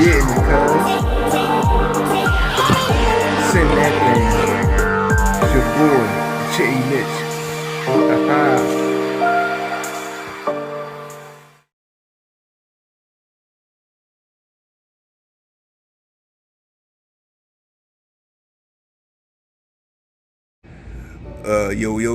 getting it, cuz. Send that thing. It's your boy, J Mitch.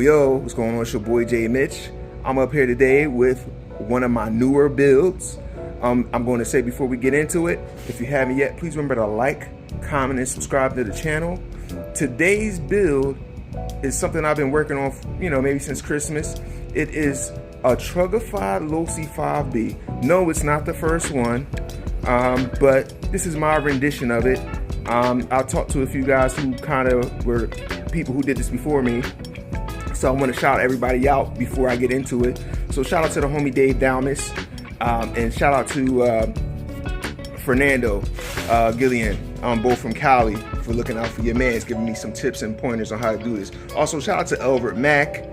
Yo, what's going on? It's your boy J Mitch. I'm up here today with one of my newer builds. I'm going to say before we get into it, if you haven't yet, please remember to like, comment, and subscribe to the channel. Today's build is something I've been working on, maybe since Christmas. It is a Truggified Losi 5ive. No, it's not the first one, but this is my rendition of it. I talked to a few guys who kind of were people who did this before me, so I want to shout everybody out before I get into it. So shout out to the homie Dave Dalmas, and shout out to Fernando Gillian, both from Cali, for looking out for your mans, giving me some tips and pointers on how to do this. Also shout out to Albert Mack,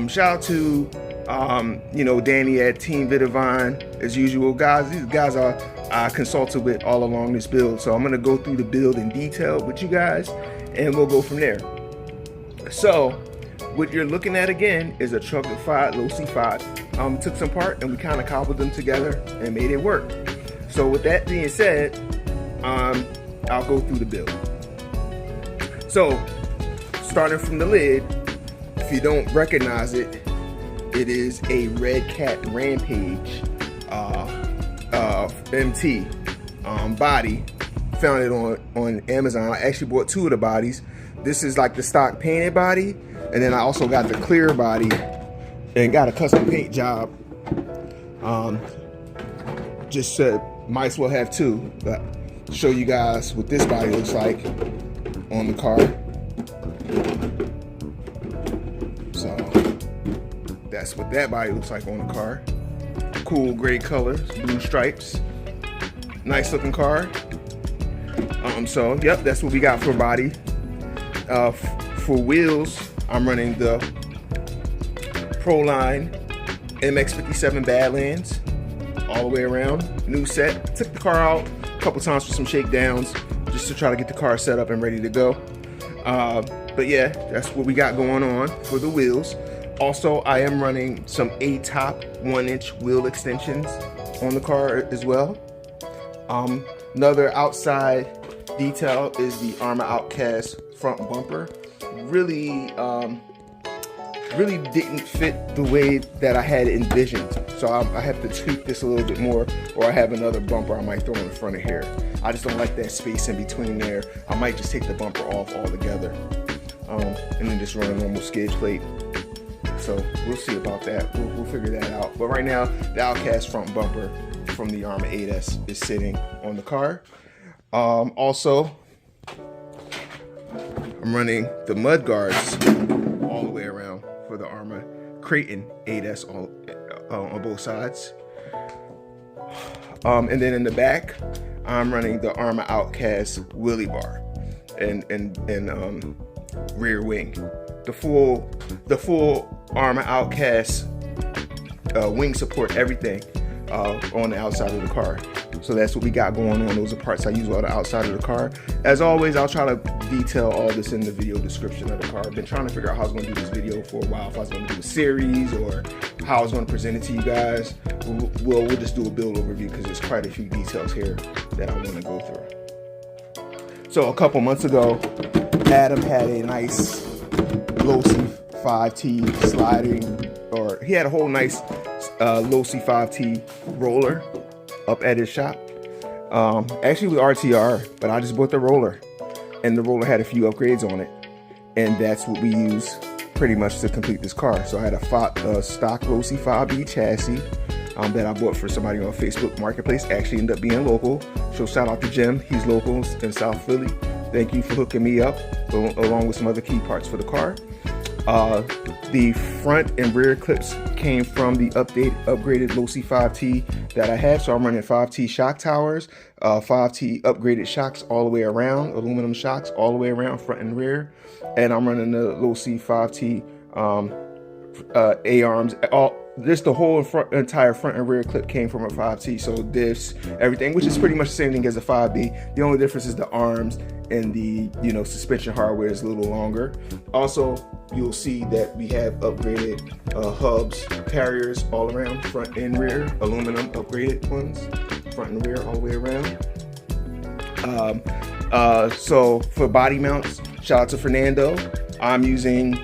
shout out to Danny at Team Vidivine, as usual. Guys, these guys are I consulted with all along this build, so I'm going to go through the build in detail with you guys, and we'll go from there. So what you're looking at again is a Truggified Losi 5ive. Took some part and we kind of cobbled them together and made it work. So with that being said, I'll go through the build. So starting from the lid, if you don't recognize it, it is a Redcat Rampage MT body. Found it on Amazon. I actually bought two of the bodies. This is like the stock painted body, and then I also got the clear body and got a custom paint job. Just said might as well have two, but show you guys what this body looks like on the car. So that's what that body looks like on the car. Cool gray colors, blue stripes, nice looking car. So yep, that's what we got for body. For wheels, I'm running the Proline MX57 Badlands all the way around, new set. Took the car out a couple times for some shakedowns just to try to get the car set up and ready to go. But yeah, that's what we got going on for the wheels. Also, I am running some ATOP 1-inch wheel extensions on the car as well. Another outside detail is the Arrma Outcast front bumper. Really didn't fit the way that I had envisioned, so I have to tweak this a little bit more, or I have another bumper I might throw in front of here. I just don't like that space in between there. I might just take the bumper off altogether, and then just run a normal skid plate. So we'll see about that. We'll figure that out. But right now, the Outcast front bumper from the Arrma 8S is sitting on the car. Also, I'm running the mud guards all the way around for the Arrma Kraton 8S on both sides. And then in the back, I'm running the Arrma Outcast wheelie bar and rear wing. The full Arrma Outcast wing support, everything on the outside of the car. So that's what we got going on. Those are parts I use on the outside of the car. As always, I'll try to detail all this in the video description of the car. I've been trying to figure out how I was going to do this video for a while, if I was going to do a series or how I was going to present it to you guys. We'll just do a build overview because there's quite a few details here that I want to go through. So a couple months ago, Adam had a nice Losi 5T sliding, or he had a whole nice Losi 5T roller up at his shop. Actually with RTR, but I just bought the roller, and the roller had a few upgrades on it, and that's what we use pretty much to complete this car. So I had a stock Losi 5ive chassis that I bought for somebody on Facebook Marketplace. Actually ended up being local, so shout out to Jim, he's local in South Philly. Thank you for hooking me up, along with some other key parts for the car. The front and rear clips came from the upgraded Losi 5T that I have. So I'm running 5T shock towers, 5T upgraded shocks all the way around, aluminum shocks all the way around, front and rear. And I'm running the Losi 5T A-arms, the whole entire front and rear clip came from a 5T, so diffs, everything, which is pretty much the same thing as a 5B. The only difference is the arms and the suspension hardware is a little longer. Also, you'll see that we have upgraded hubs, carriers all around, front and rear, aluminum upgraded ones, front and rear all the way around. So for body mounts, shout out to Fernando. I'm using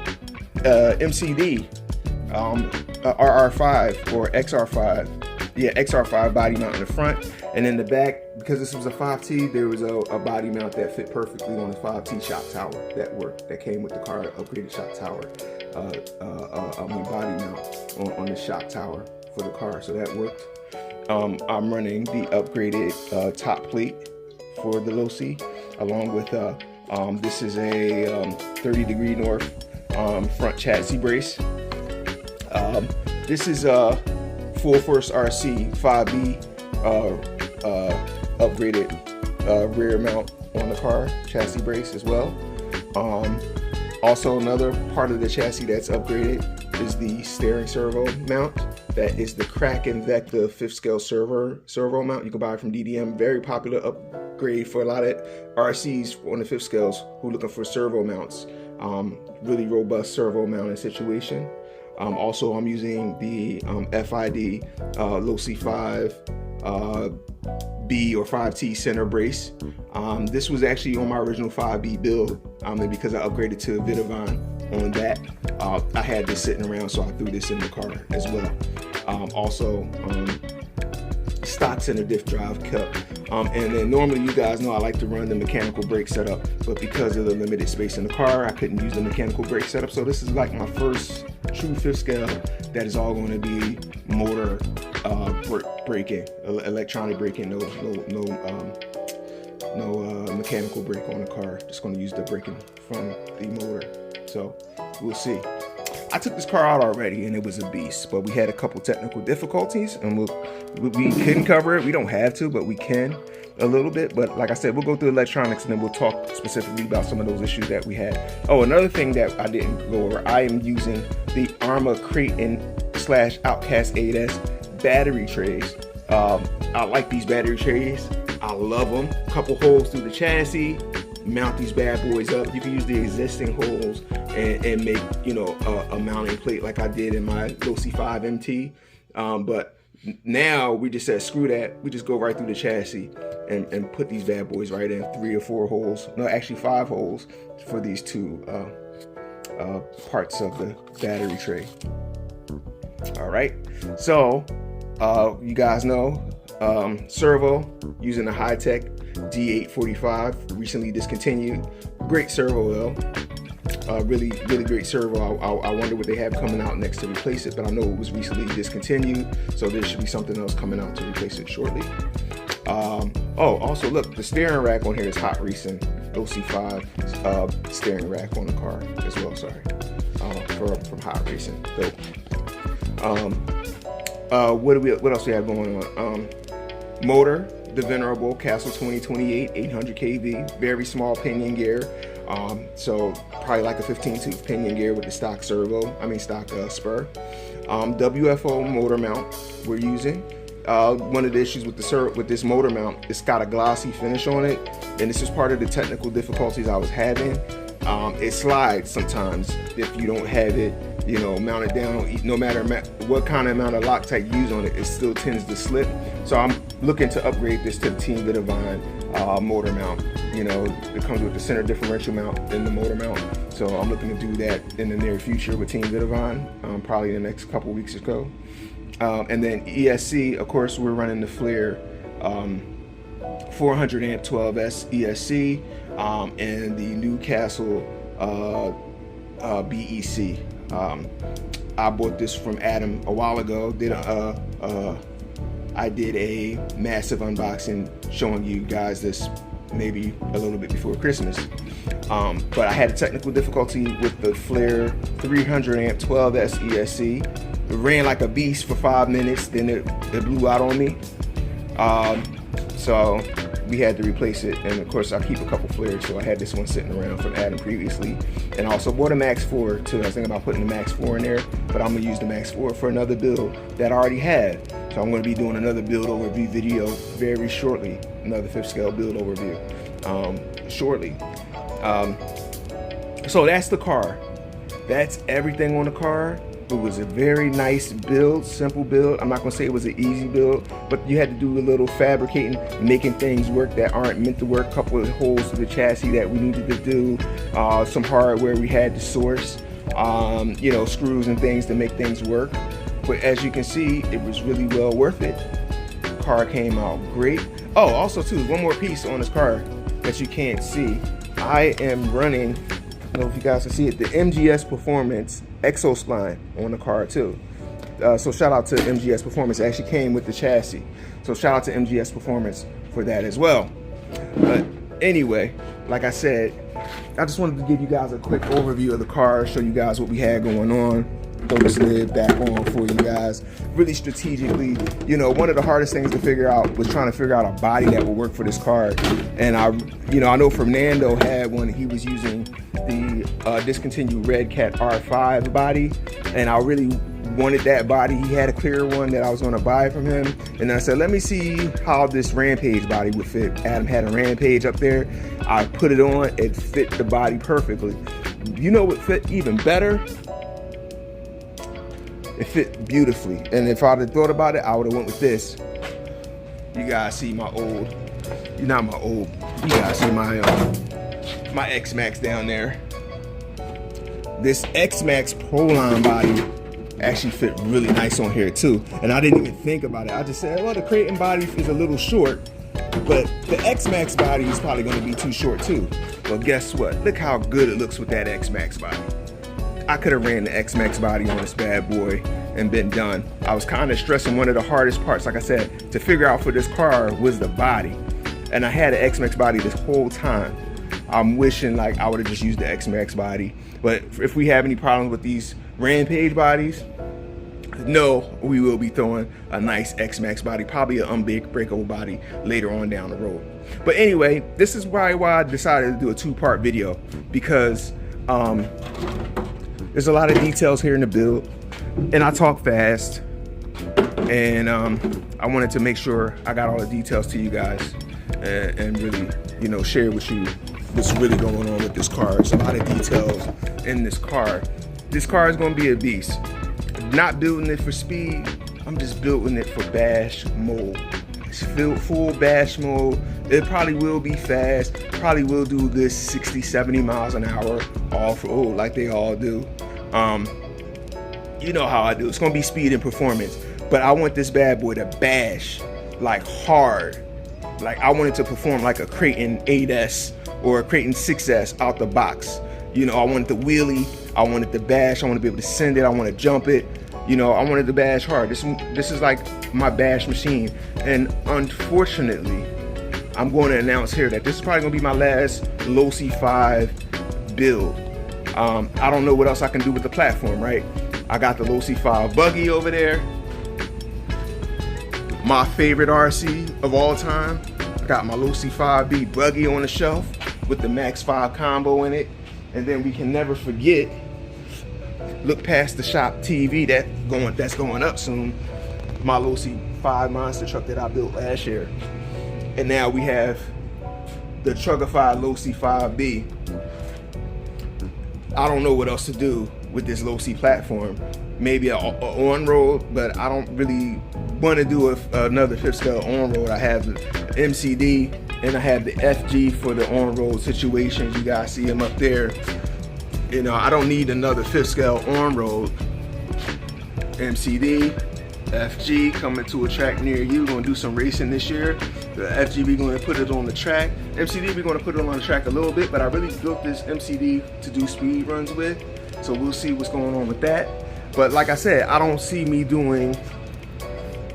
MCD RR5 or XR5. Yeah, XR5 body mount in the front, and in the back, because this was a 5T, there was a body mount that fit perfectly on the 5T shock tower that worked. That came with the car, upgraded shock tower, body mount on the shock tower for the car, so that worked. I'm running the upgraded top plate for the Losi, along with this is a 30° north front chassis brace. This is a Fullforce Racing 5ive upgraded rear mount on the car, chassis brace as well. Also, another part of the chassis that's upgraded is the steering servo mount. That is the Kraken Vekta 5th scale servo mount. You can buy it from DDM. Very popular upgrade for a lot of RCs on the 5th scales who are looking for servo mounts. Really robust servo mounting situation. Also, I'm using the FID Losi 5ive B or 5T center brace. This was actually on my original 5B build, and because I upgraded to Vidivine on that, I had this sitting around, so I threw this in the car as well. Also, stock center diff drive cup. And then normally you guys know I like to run the mechanical brake setup, but because of the limited space in the car, I couldn't use the mechanical brake setup. So this is like my first true 5th scale that is all going to be motor braking, electronic braking, no mechanical brake on the car. Just going to use the braking from the motor. So we'll see. I took this car out already and it was a beast, but we had a couple technical difficulties, and we can cover it. We don't have to, but we can a little bit. But like I said, we'll go through electronics and then we'll talk specifically about some of those issues that we had. Oh, another thing that I didn't go over, I am using the Arrma Kraton / Outcast 8S battery trays. I like these battery trays. I love them. Couple holes through the chassis. Mount these bad boys up. You can use the existing holes and make a mounting plate like I did in my Losi 5 MT. But now we just said screw that. We just go right through the chassis and put these bad boys right in. 3 or 4 holes. No, actually 5 holes for these two parts of the battery tray. All right. So you guys know servo using the Hitec D845, recently discontinued. Great servo though. Really great servo. I wonder what they have coming out next to replace it, but I know it was recently discontinued, so there should be something else coming out to replace it shortly. Oh, also look, the steering rack on here is Hot Racing Losi 5 steering rack on the car as well. Sorry, from Hot Racing. Dope. What else we have going on? Motor, the venerable Castle 2028 800 kV, very small pinion gear. So probably like a 15-tooth pinion gear with the stock spur. WFO motor mount we're using. One of the issues with this motor mount, it's got a glossy finish on it, and this is part of the technical difficulties I was having. It slides sometimes if you don't have it, mounted down. No matter what kind of amount of Loctite you use on it, it still tends to slip. So I'm looking to upgrade this to the Team Vidivine motor mount. It comes with the center differential mount and the motor mount. So I'm looking to do that in the near future with Team Vidivine, probably in the next couple weeks or so. And then ESC, of course, we're running the Flier 400 amp 12s ESC and the Newcastle BEC. I bought this from Adam a while ago. I did a massive unboxing showing you guys this maybe a little bit before Christmas. But I had a technical difficulty with the Flier 300 amp 12s ESC. It ran like a beast for 5 minutes, then it blew out on me. So we had to replace it. And of course, I keep a couple Fliers, so I had this one sitting around from Adam previously. And I also bought a Max 4 too. I was thinking about putting the Max 4 in there, but I'm gonna use the Max 4 for another build that I already had. So I'm gonna be doing another build overview video very shortly, another 5th scale build overview shortly. So that's the car. That's everything on the car. It was a very nice build, simple build. I'm not gonna say it was an easy build, but you had to do a little fabricating, making things work that aren't meant to work. A couple of holes to the chassis that we needed to do. Some hardware we had to source. You know, screws and things to make things work. But as you can see, it was really well worth it. The car came out great. Oh, also too, one more piece on this car that you can't see. I am running, I don't know if you guys can see it, the MGS Performance Exospine on the car too. So shout out to MGS Performance. It actually came with the chassis. So shout out to MGS Performance for that as well. But anyway, like I said, I just wanted to give you guys a quick overview of the car, show you guys what we had going on, throw this lid back on for you guys. Really strategically, you know, one of the hardest things to figure out was trying to figure out a body that would work for this car. And I know Fernando had one. He was using the discontinued Redcat R5 body, and I really wanted that body. He had a clear one that I was going to buy from him, and I said, let me see how this Rampage body would fit. Adam had a Rampage up there. I put it on. It fit the body perfectly. You know what fit even better? It fit beautifully. And if I'd have thought about it, I would have went with this. You guys see my old, not my old, you guys see my X-Max down there. This X-Max Proline body actually fit really nice on here too. And I didn't even think about it. I just said, well, the Kraton body is a little short, but the X-Max body is probably gonna be too short too. Well, guess what? Look how good it looks with that X-Max body. I could have ran the X-Max body on this bad boy and been done. I was kind of stressing one of the hardest parts, like I said, to figure out for this car was the body. And I had an X-Max body this whole time. I'm wishing like I would have just used the X-Max body. But if we have any problems with these Rampage bodies, no, we will be throwing a nice X-Max body, probably an unbreakable body later on down the road. But anyway, this is why I decided to do a 2-part video, because there's a lot of details here in the build, and I talk fast, and I wanted to make sure I got all the details to you guys and really, you know, share with you what's really going on with this car. There's a lot of details in this car. This car is going to be a beast. Not building it for speed, I'm just building it for bash mode. It's full bash mode. It probably will be fast, probably will do this 60-70 miles an hour off-road like they all do. You know how I do. It's gonna be speed and performance, but I want this bad boy to bash like hard. Like I want it to perform like a Kraton 8S or a Kraton 6S out the box. You know, I want it to wheelie, I want it to bash, I want to be able to send it, I want to jump it. You know, I wanted to bash hard. This is like my bash machine. And unfortunately, I'm going to announce here that this is probably going to be my last Losi 5 build. I don't know what else I can do with the platform, right? I got the Losi 5 buggy over there. My favorite RC of all time. I got my Losi 5B buggy on the shelf with the Max 5 combo in it. And then we can never forget, look past the shop TV that's going up soon, my Losi 5 monster truck that I built last year. And now we have the Truggified Losi 5ive. I don't know what else to do with this Losi platform. Maybe a on-road, but I don't really want to do another 5th scale on-road. I have the MCD and I have the FG for the on-road situations. You guys see them up there. You know, I don't need another 5th scale on-road. MCD, FG coming to a track near you. We're gonna do some racing this year. The FG, we're gonna put it on the track. MCD, we're gonna put it on the track a little bit, but I really built this MCD to do speed runs with. So we'll see what's going on with that. But like I said, I don't see me doing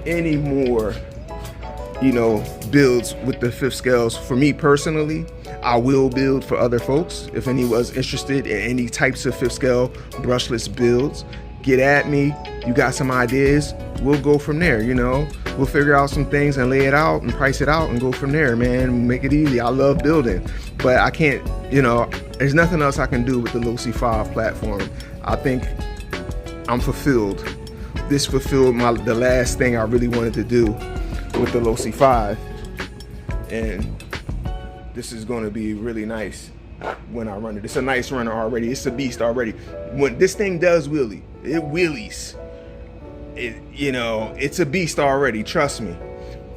any more, you know, builds with the 5th scales. For me personally, I will build for other folks. If anyone's interested in any types of 5th scale brushless builds, get at me. You got some ideas, we'll go from there, you know. we'll figure out some things and lay it out and price it out and go from there, man. Make it easy. I love building, but I can't, you know, there's nothing else I can do with the Losi 5 platform. I think I'm fulfilled. This fulfilled the last thing I really wanted to do with the Losi 5, and this is going to be really nice when I run it. It's a nice runner already. It's a beast already. When this thing does wheelie, it wheelies. You know, it's a beast already. Trust me.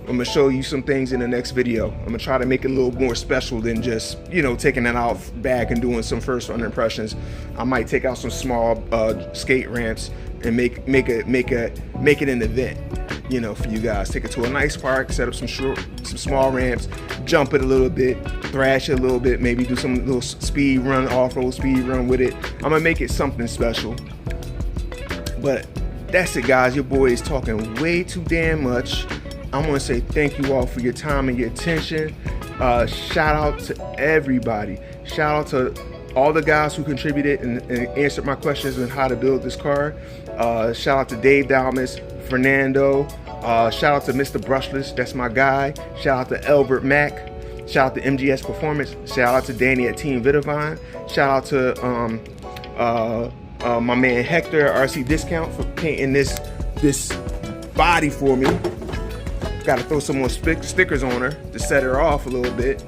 I'm gonna show you some things in the next video. I'm gonna try to make it a little more special than just, you know, taking it out back and doing some first run impressions. I might take out some small skate ramps and make it an event, you know, for you guys. Take it to a nice park, set up some small ramps, jump it a little bit, thrash it a little bit, maybe do some little speed run, off-road speed run with it. I'm gonna make it something special. But that's it, guys. Your boy is talking way too damn much. I want to say thank you all for your time and your attention. Shout out to everybody. Shout out to all the guys who contributed and answered my questions on how to build this car. Shout out to Dave Dalmas, Fernando. Shout out to Mr. Brushless, that's my guy. Shout out to Albert Mack. Shout out to MGS Performance. Shout out to Danny at Team Vitavine. Shout out to my man Hector at RC Discount for painting this body for me. Got to throw some more stickers on her to set her off a little bit.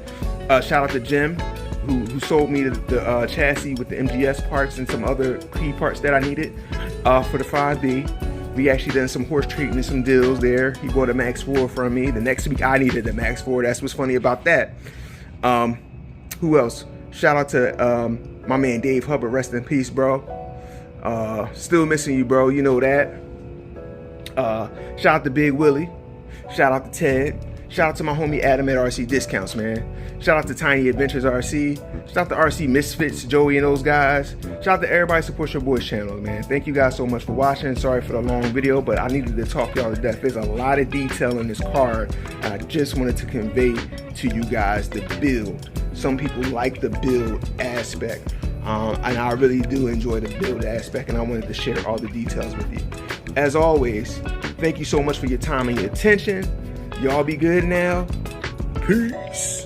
Shout out to Jim who sold me the chassis with the MGS parts and some other key parts that I needed for the 5B. We actually done some horse treating and some deals there. He bought a Max 4 from me. The next week I needed the Max 4. That's what's funny about that. Who else? Shout out to my man Dave Hubbard. Rest in peace, bro. Still missing you, bro. You know that. Shout out to Big Willie. Shout out to Ted. Shout out to my homie Adam at RC Discounts, man. Shout out to Tiny Adventures RC. Shout out to RC Misfits, Joey and those guys. Shout out to everybody support your boys channel, man. Thank you guys so much for watching. Sorry for the long video, but I needed to talk y'all to death. There's a lot of detail in this car. I just wanted to convey to you guys the build. Some people like the build aspect. And I really do enjoy the build aspect, and I wanted to share all the details with you. As always, thank you so much for your time and your attention. Y'all be good now. Peace.